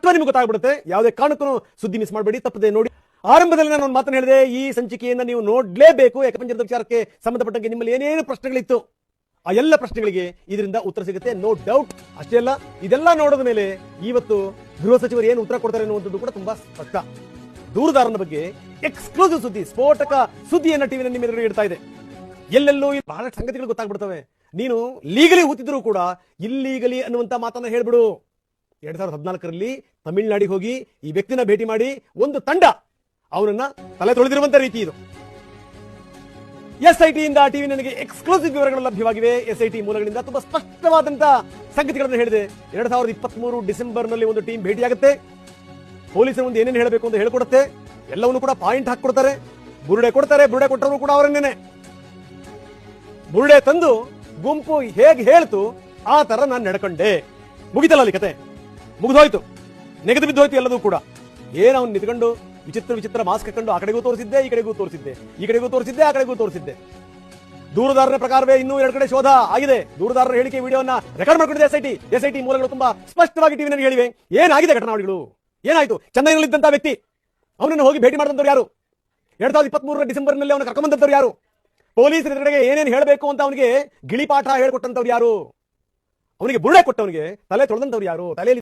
ಸ್ಪಷ್ಟವಾಗಿ ನಿಮಗೆ ಗೊತ್ತಾಗ್ಬಿಡುತ್ತೆ. ಯಾವುದೇ ಕಾರಣಕ್ಕೂ ಸುದ್ದಿ ಮಿಸ್ ಮಾಡಬೇಡಿ, ತಪ್ಪದೆ ನೋಡಿ. ಆರಂಭದಲ್ಲಿ ನಾನು ಒಂದು ಮಾತನ್ನು ಹೇಳಿದೆ, ಈ ಸಂಚಿಕೆಯನ್ನು ನೀವು ನೋಡಲೇಬೇಕು. ಏಕಪಂಜರದ ವಿಚಾರಕ್ಕೆ ಸಂಬಂಧಪಟ್ಟಂಗೆ ನಿಮ್ಮಲ್ಲಿ ಏನೇನು ಪ್ರಶ್ನೆಗಳಿತ್ತು ಆ ಎಲ್ಲ ಪ್ರಶ್ನೆಗಳಿಗೆ ಇದರಿಂದ ಉತ್ತರ ಸಿಗುತ್ತೆ, ನೋ ಡೌಟ್. ಅಷ್ಟೇ ಅಲ್ಲ, ಇದೆಲ್ಲ ನೋಡಿದ ಮೇಲೆ ಇವತ್ತು ಗೃಹ ಸಚಿವರು ಏನು ಉತ್ತರ ಕೊಡ್ತಾರೆ ಅನ್ನುವಂಥದ್ದು ಕೂಡ ತುಂಬಾ ಸ್ಪಷ್ಟ. ದೂರುದಾರನ ಬಗ್ಗೆ ಎಕ್ಸ್ಕ್ಲೂಸಿವ್ ಸುದ್ದಿ, ಸ್ಫೋಟಕ ಸುದ್ದಿಯನ್ನ ಟಿವಿ ನಿಮ್ಮ ಎದುರು ಇಡ್ತಾ ಇದೆ. ಎಲ್ಲೆಲ್ಲೂ ಬಹಳ ಸಂಗತಿಗಳು ಗೊತ್ತಾಗ್ಬಿಡ್ತವೆ. ನೀನು ಲೀಗಲಿ ಕೂತಿದ್ರು ಕೂಡ ಇಲ್ಲೀಗಲಿ ಅನ್ನುವಂತ ಮಾತನ್ನ ಹೇಳ್ಬಿಡು. 2014ರಲ್ಲಿ ತಮಿಳುನಾಡಿಗೆ ಹೋಗಿ ಈ ವ್ಯಕ್ತಿನ ಭೇಟಿ ಮಾಡಿ ಒಂದು ತಂಡ ಅವನನ್ನ ತಲೆ ತೊಳೆದಿರುವಂತ ರೀತಿ ಇದು. SIT ಇಂದ ಟಿವಿ ನನಗೆ ಎಕ್ಸ್ಕ್ಲೂಸಿವ್ ವಿವರಗಳು ಲಭ್ಯವಾಗಿವೆ. SIT ಮೂಲಗಳಿಂದ ತುಂಬಾ ಸ್ಪಷ್ಟವಾದಂತ ಸಂಗತಿಗಳನ್ನು ಹೇಳಿದೆ. 2023 ಡಿಸೆಂಬರ್ನಲ್ಲಿ ಒಂದು ಟೀಮ್ ಭೇಟಿಯಾಗುತ್ತೆ. ಪೊಲೀಸರು ಒಂದು ಏನೇನು ಹೇಳಬೇಕು ಅಂತ ಹೇಳ್ಕೊಡುತ್ತೆ. ಎಲ್ಲವನ್ನೂ ಕೂಡ ಪಾಯಿಂಟ್ ಹಾಕೊಡ್ತಾರೆ, ಬುರುಡೆ ಕೊಡ್ತಾರೆ. ಬುರುಡೆ ಕೊಟ್ಟರು ಕೂಡ ಅವರನ್ನೇನೆ ಬುರುಡೆ ತಂದು ಗುಂಪು ಹೇಗೆ ಹೇಳ್ತು ಆ ತರ ನಾನು ನಡ್ಕೊಂಡೆ. ಮುಗಿತಲ್ಲ ಅಲ್ಲಿ ಕತೆ, ಮುಗಿದೋಯ್ತು, ನೆಗೆದು ಬಿದ್ದೋಯ್ತು ಎಲ್ಲದೂ ಕೂಡ. ಏನು ಅವ್ನು ನಿಂತ್ಕೊಂಡು ವಿಚಿತ್ರ ಮಾಸ್ಕ್ ಹಾಕೊಂಡು ಆ ಕಡೆಗೂ ತೋರಿಸಿದ್ದೆ, ಈ ಕಡೆಗೂ ತೋರಿಸಿದ್ದೆ, ಈ ಕಡೆಗೂ ತೋರಿಸಿದ್ದೆ, ಆ ಕಡೆಗೂ ತೋರಿಸಿದ್ದೆ. ದೂರುದಾರನ ಪ್ರಕಾರವೇ ಇನ್ನೂ 2 ಕಡೆ ಶೋಧ ಆಗಿದೆ. ದೂರುದಾರರ ಹೇಳಿಕೆ ವಿಡಿಯೋನ ರೆಕಾರ್ಡ್ ಮಾಡ್ಕೊಂಡಿದೆ SIT ಮೂಲಗಳು ತುಂಬಾ ಸ್ಪಷ್ಟವಾಗಿ ಟಿವಿ ನನಗೆ ಹೇಳಿವೆ. ಏನಾಗಿದೆ ಘಟನಾವಳಿಗಳು, ಏನಾಯ್ತು. ಚೆನ್ನೈನಲ್ಲಿದ್ದಂತ ವ್ಯಕ್ತಿ ಅವನನ್ನು ಹೋಗಿ ಭೇಟಿ ಮಾಡಿದಂತವ್ರು ಯಾರು? 2023 ಡಿಸೆಂಬರ್ನಲ್ಲಿ ಅವನ ಕರ್ಕೊಂಡ್ಬಂದವ್ರು ಯಾರು? ಪೊಲೀಸರ ಎದುರಿಗೆ ಏನೇನು ಹೇಳಬೇಕು ಅಂತ ಅವನಿಗೆ ಗಿಳಿಪಾಠ ಹೇಳ್ಕೊಟ್ಟಂತವ್ರು ಯಾರು? ಅವನಿಗೆ ಬುರುಡೆ ಕೊಟ್ಟವನಿಗೆ ತಲೆ ತೊಳೆದಂತವ್ರು ಯಾರು? ತಲೆಯಲ್ಲಿ